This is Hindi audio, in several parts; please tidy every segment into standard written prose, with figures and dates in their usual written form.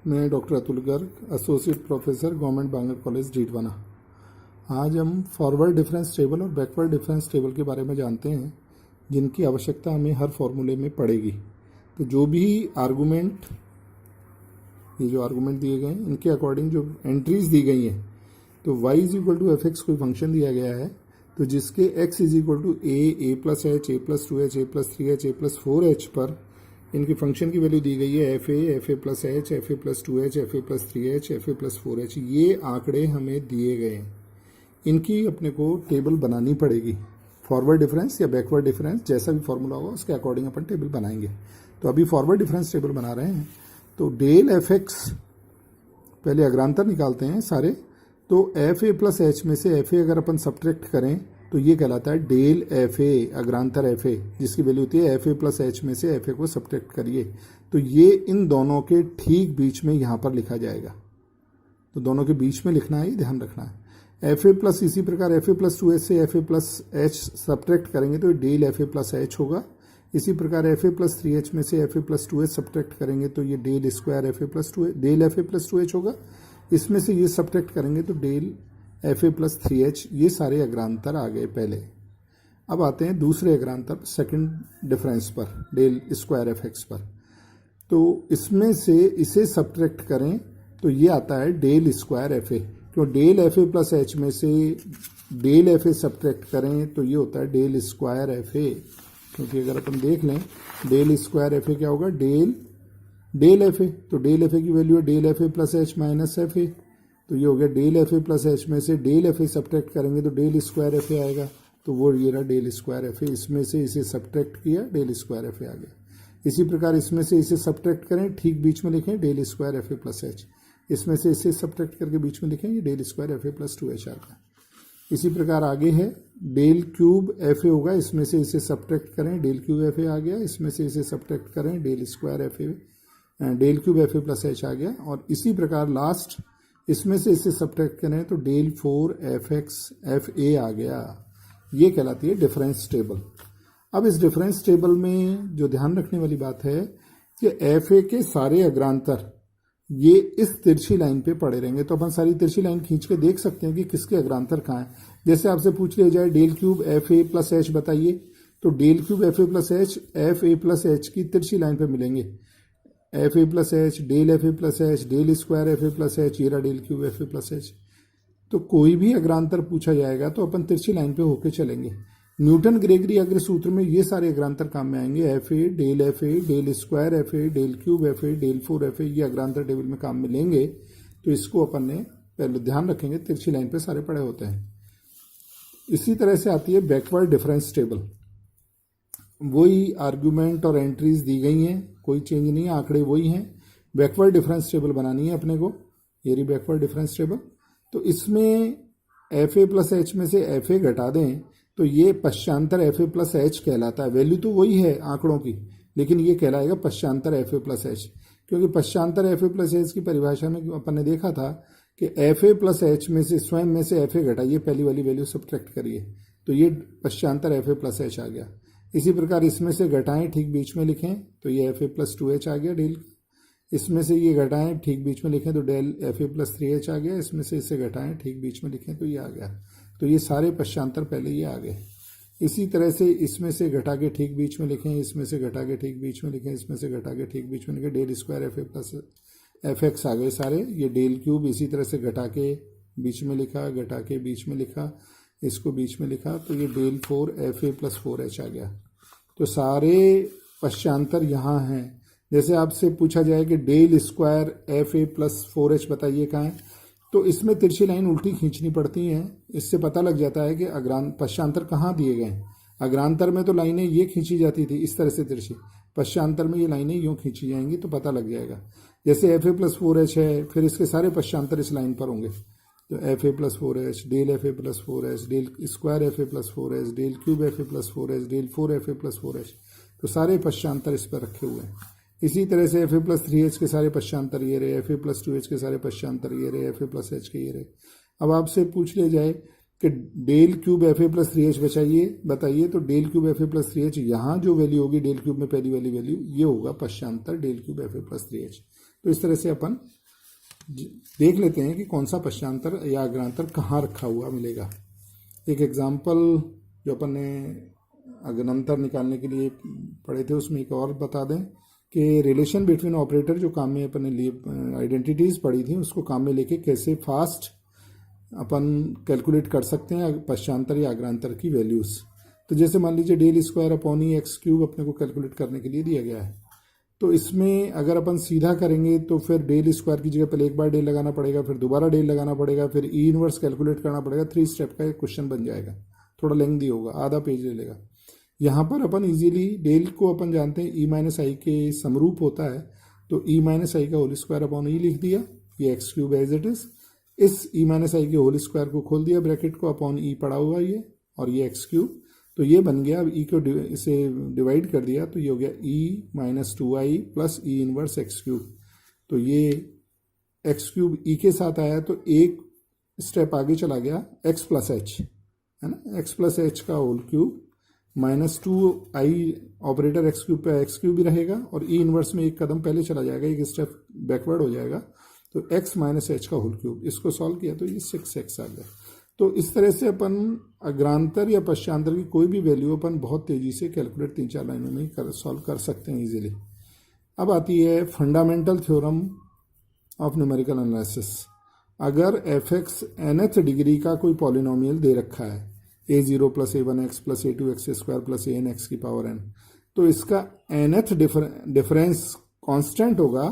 मैं doctor Atul Garg, associate professor, government Bangar college Didwana. आज हम फॉरवर्ड डिफरेंस टेबल और बैकवर्ड डिफरेंस टेबल के बारे में जानते हैं, जिनकी आवश्यकता हमें हर फॉर्मूले में पड़ेगी। तो जो भी आर्गूमेंट, ये जो आर्गूमेंट दिए गए हैं, इनके अकॉर्डिंग जो एंट्रीज दी गई हैं, तो y is equal to F X कोई फंक्शन दिया गया है, तो जिसके x is equal to A plus H, A plus 2h, A plus 3h, A plus 4h पर इनकी फंक्शन की वैल्यू दी गई है F A plus H, F A plus 2h, F A plus 3h, F A plus 4h। ये आंकड़े हमें दिए गए हैं, इनकी अपने को टेबल बनानी पड़ेगी। फॉरवर्ड डिफरेंस या बैकवर्ड डिफरेंस, जैसा भी फॉर्मूला होगा उसके अकॉर्डिंग अपन टेबल बनाएंगे। तो अभी फॉरवर्ड डिफरेंस टेबल बना रहे हैं। तो डेल एफ एक्स, पहले अग्रांतर निकालते हैं सारे। तो एफ ए प्लस एच में से एफ ए अगर अपन सब्ट्रैक्ट करें तो ये कहलाता है डेल एफ ए, अग्रांतर एफ ए, जिसकी वैल्यू होती है एफ ए प्लस एच में से एफ ए को सब्ट्रैक्ट करिए। तो ये इन दोनों के ठीक बीच में यहाँ पर लिखा जाएगा। तो दोनों के बीच में लिखना है, ध्यान रखना है। एफ ए प्लस, इसी प्रकार एफ ए प्लस 2h से F A plus H subtract करेंगे तो del F A plus H होगा। इसी प्रकार एफ ए प्लस 3h में से F A plus 2h subtract करेंगे तो ये del square F A plus 2h, del F A plus 2h होगा। इसमें से ये सब्ट्रैक्ट करेंगे तो del F A plus 3h। ये सारे अग्रांतर आ गए पहले। अब आते हैं दूसरे अग्रांतर, सेकंड डिफरेंस पर, डेल स्क्वायर एफ एक्स पर। तो इसमें से इसे सब्ट्रैक्ट करें तो ये आता है डेल स्क्वायर एफ ए, क्यों del F A plus H में से डेल एफ ए सब्ट्रैक्ट करें तो ये होता है डेल स्क्वायर एफ ए। क्योंकि अगर अपन देख लें डेल स्क्वायर एफ ए क्या होगा, डेल एफ ए। तो डेल एफ ए की वैल्यू है del F A plus H minus F A. तो ये हो गया del F A plus H में से डेल एफ ए सब्ट्रैक्ट करेंगे तो डेल स्क्वायर एफ ए आएगा। तो वो ये रहा डेल स्क्वायर एफ ए। इसमें से इसे सब्ट्रैक्ट किया, डेल स्क्वायर एफ ए आ गया। इसी प्रकार इसमें से इसे सब्ट्रैक्ट करें, ठीक बीच में लिखें del square F A plus H. इसमें से इसे सब्ट्रैक्ट करके बीच में लिखें ये del square F A plus 2h आ गया। इसी प्रकार आगे है डेल क्यूब एफ ए होगा, इसमें से इसे सब्ट्रैक्ट करें, डेल क्यूब एफ ए आ गया। इसमें से इसे सब्ट्रैक्ट करें, del square F A, del cube F A plus H आ गया। और इसी प्रकार लास्ट इसमें से इसे सब्ट्रैक्ट करें तो del 4 F X F A आ गया। ये कहलाती है डिफरेंस टेबल। अब इस डिफरेंस टेबल में जो ध्यान रखने वाली बात है कि एफ ए के सारे अग्रांतर ये इस तिरछी लाइन पे पड़े रहेंगे। तो अपन सारी तिरछी लाइन खींच के देख सकते हैं कि किसके अग्रांतर कहाँ है। जैसे आपसे पूछ लिया जाए del cube F A plus H बताइए, तो del cube F A plus H F A plus H की तिरछी लाइन पे मिलेंगे। F A plus H, del F A plus H, del square F A plus H, ये रहा del cube F A plus H. तो कोई भी अग्रांतर पूछा जाएगा तो अपन तिरछी लाइन पे होके चलेंगे। न्यूटन ग्रेगरी अग्र सूत्र में ये सारे अग्रांतर काम में आएंगे। F A, del square F A, del cube F A, del 4 F A, ये अग्रांतर टेबल में काम में लेंगे। तो इसको अपन ने पहले ध्यान रखेंगे, तिरछी लाइन पे सारे पड़े होते हैं। इसी तरह से आती है बैकवर्ड डिफरेंस टेबल। वही आर्ग्यूमेंट और एंट्रीज दी गई हैं, कोई चेंज नहीं है, आंकड़े वही हैं। बैकवर्ड डिफरेंस टेबल बनानी है अपने को, ये रही बैकवर्ड डिफरेंस टेबल। तो इसमें एफ ए प्लस एच में से एफ ए घटा दें तो ये पश्चांतर एफ ए प्लस एच कहलाता है। वैल्यू तो वही है आंकड़ों की, लेकिन ये कहलाएगा पश्चांतर एफ ए प्लस एच। क्योंकि पश्चांतर एफ ए प्लस एच की परिभाषा में अपन ने देखा था कि एफ ए प्लस एच में से स्वयं में से एफ ए घटाइए, पहली वाली वैल्यू सब्ट्रैक्ट करिए, तो ये पश्चांतर एफ ए प्लस एच आ गया। इसी प्रकार इसमें से घटाएं, ठीक बीच में लिखें तो ये एफ ए प्लस 2h आ गया डेल। इसमें से ये घटाएं, ठीक बीच में लिखें तो del F A plus 3h आ गया। इसमें से इसे घटाएं, ठीक बीच में लिखें तो ये आ गया। तो ये सारे पश्चांतर पहले ये आ गए। इसी तरह से इसमें से घटा के ठीक बीच में लिखें, इसमें से घटा के ठीक बीच में लिखें, इसमें से घटा के ठीक बीच में लिखें, del square F A plus F X आ गए सारे। ये डेल क्यूब इसी तरह से घटा के बीच में लिखा, घटा के बीच में लिखा, इसको बीच में लिखा, तो ये del 4 F A plus 4h आ गया। तो सारे पश्चांतर यहाँ हैं। जैसे आपसे पूछा जाए कि del square F A plus 4h बताइए कहाँ है, तो इसमें तिरछी लाइन उल्टी खींचनी पड़ती हैं। इससे पता लग जाता है कि पश्चांतर कहाँ दिए गए हैं। अग्रांतर में तो लाइनें ये खींची जाती थी इस तरह से तिरछी, पश्चांतर में ये लाइनें यूँ खींची जाएंगी तो पता लग जाएगा। जैसे एफ ए प्लस 4h है, फिर इसके सारे पश्चांतर इस लाइन पर होंगे। तो F A plus 4h, del F A plus 4h, del square F A plus 4h, del cube F A plus 4h, del 4 F A plus 4h, तो सारे पश्चांतर इस पर रखे हुए हैं। इसी तरह से एफ ए प्लस 3h के सारे पश्चांतर ये रहे, एफ ए प्लस 2h के सारे पश्चांतर ये रहे, एफ ए प्लस h के ये रहे। अब आपसे पूछ लिया जाए कि del cube F A plus 3h बताइए, तो del cube F A plus 3h यहाँ जो वैल्यू होगी डेल क्यूब में पहली वाली वैल्यू, ये होगा पश्चांतर del cube F A plus 3h। तो इस तरह से अपन देख लेते हैं कि कौन सा पश्चांतर या अग्रांतर कहाँ रखा हुआ मिलेगा। एक एग्जाम्पल जो अपन ने अग्रांतर निकालने के लिए पढ़े थे उसमें एक और बता दें कि रिलेशन बिटवीन ऑपरेटर जो काम में अपन ने लिए आइडेंटिटीज़ पढ़ी थी उसको काम में लेके कैसे फास्ट अपन कैलकुलेट कर सकते हैं पश्चांतर या अग्रांतर की वैल्यूज़। तो जैसे मान लीजिए डेल स्क्वायर अपॉन ई एक्स क्यूब अपने को कैलकुलेट करने के लिए दिया गया है। तो इसमें अगर अपन सीधा करेंगे तो फिर डेल स्क्वायर की जगह पहले एक बार डेल लगाना पड़ेगा, फिर दोबारा डेल लगाना पड़ेगा, फिर ई इनवर्स कैलकुलेट करना पड़ेगा। 3 स्टेप का एक क्वेश्चन बन जाएगा, थोड़ा लेंथी होगा, आधा पेज ले लेगा। यहाँ पर अपन इजीली डेल को अपन जानते हैं ई माइनस आई के समरूप होता है, तो ई माइनस आई का होल स्क्वायर अपॉन ई लिख दिया, ये X cube as it is. इस ई माइनस आई के होल स्क्वायर को खोल दिया ब्रैकेट को, अपॉन ई पड़ा हुआ ये, और ये एक्स क्यूब, तो ये बन गया। अब ई को इसे डिवाइड कर दिया तो ये हो गया E minus 2i plus E inverse X cube. तो ये एक्स क्यूब ई के साथ आया तो एक स्टेप आगे चला गया एक्स प्लस एच, है ना, एक्स प्लस एच का whole cube minus 2i operator X cube पे एक्स क्यूब भी रहेगा, और ई इनवर्स में एक कदम पहले चला जाएगा, एक स्टेप बैकवर्ड हो जाएगा, तो एक्स माइनस एच का होल क्यूब। इसको सॉल्व किया तो ये 6x आ गया। तो इस तरह से अपन अग्रांतर या पश्चांतर की कोई भी वैल्यू अपन बहुत तेज़ी से कैलकुलेट 3-4 लाइनों में ही सॉल्व कर सकते हैं इजीली। अब आती है fundamental theorem of numerical analysis. अगर f(x) nth डिग्री का कोई पॉलिनोमियल दे रखा है a0 plus a1x plus a2x square plus an(x) की पावर n, तो इसका nth डिफरेंस कांस्टेंट होगा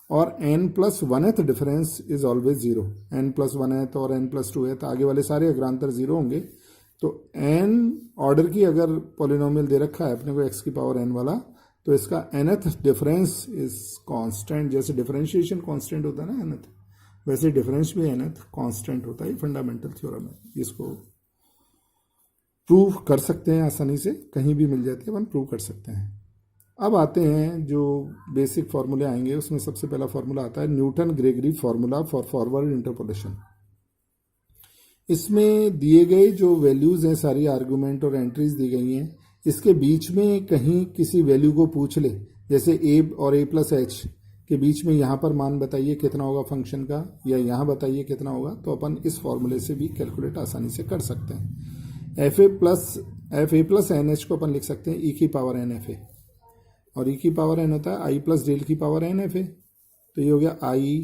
और n plus 1th difference is always zero. n plus 1th और n प्लस 2th आगे वाले सारे अग्रांतर जीरो होंगे। तो n ऑर्डर की अगर पॉलिनोमियल दे रखा है अपने को x की पावर n वाला, तो इसका nth डिफरेंस इज कांस्टेंट। जैसे डिफरेंशिएशन कांस्टेंट होता है ना nth, वैसे डिफरेंस भी nth कांस्टेंट होता है। फंडामेंटल थ्योरम है, इसको प्रूव कर सकते हैं आसानी से, कहीं भी मिल जाती है अपन प्रूव कर सकते हैं। अब आते हैं जो बेसिक फार्मूले आएंगे, उसमें सबसे पहला फार्मूला आता है Newton Gregory formula for forward interpolation. इसमें दिए गए जो वैल्यूज़ हैं, सारी आर्गुमेंट और एंट्रीज दी गई हैं, इसके बीच में कहीं किसी वैल्यू को पूछ ले, जैसे a और a प्लस एच के बीच में यहाँ पर मान बताइए कितना होगा फंक्शन का, या यहाँ बताइए कितना होगा, तो अपन इस फार्मूले से भी कैलकुलेट आसानी से कर सकते हैं। F A plus N H को अपन लिख सकते हैं ई की पावर एन एफ ए, और ई की पावर एन होता है आई प्लस डेल की पावर एन एफ ए। तो ये हो गया I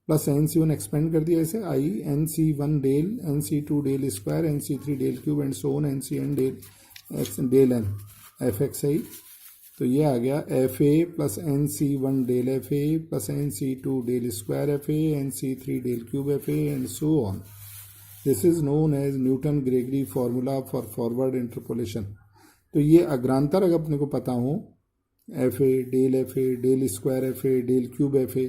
plus N C one, expand कर दिया ऐसे, I N C one del, N C two del square, N C three del cube, and so on N C N del X del N F X I. तो ये आ गया F A plus N C one del F A plus N C two del square F A, N C three del cube F A, and so on. This is known as Newton Gregory formula for forward interpolation. तो ये अग्रांतर अगर अपने को पता हो, F A del square F A del cube F A,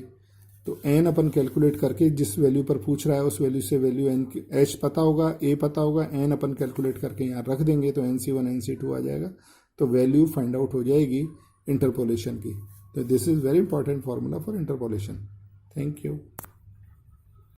तो एन अपन कैलकुलेट करके जिस वैल्यू पर पूछ रहा है उस वैल्यू से वैल्यू एन एच पता होगा, ए पता होगा, एन अपन कैलकुलेट करके यहाँ रख देंगे तो N C one N C two आ जाएगा, तो वैल्यू फाइंड आउट हो जाएगी इंटरपोलेशन की। तो this is very important formula for interpolation. Thank you.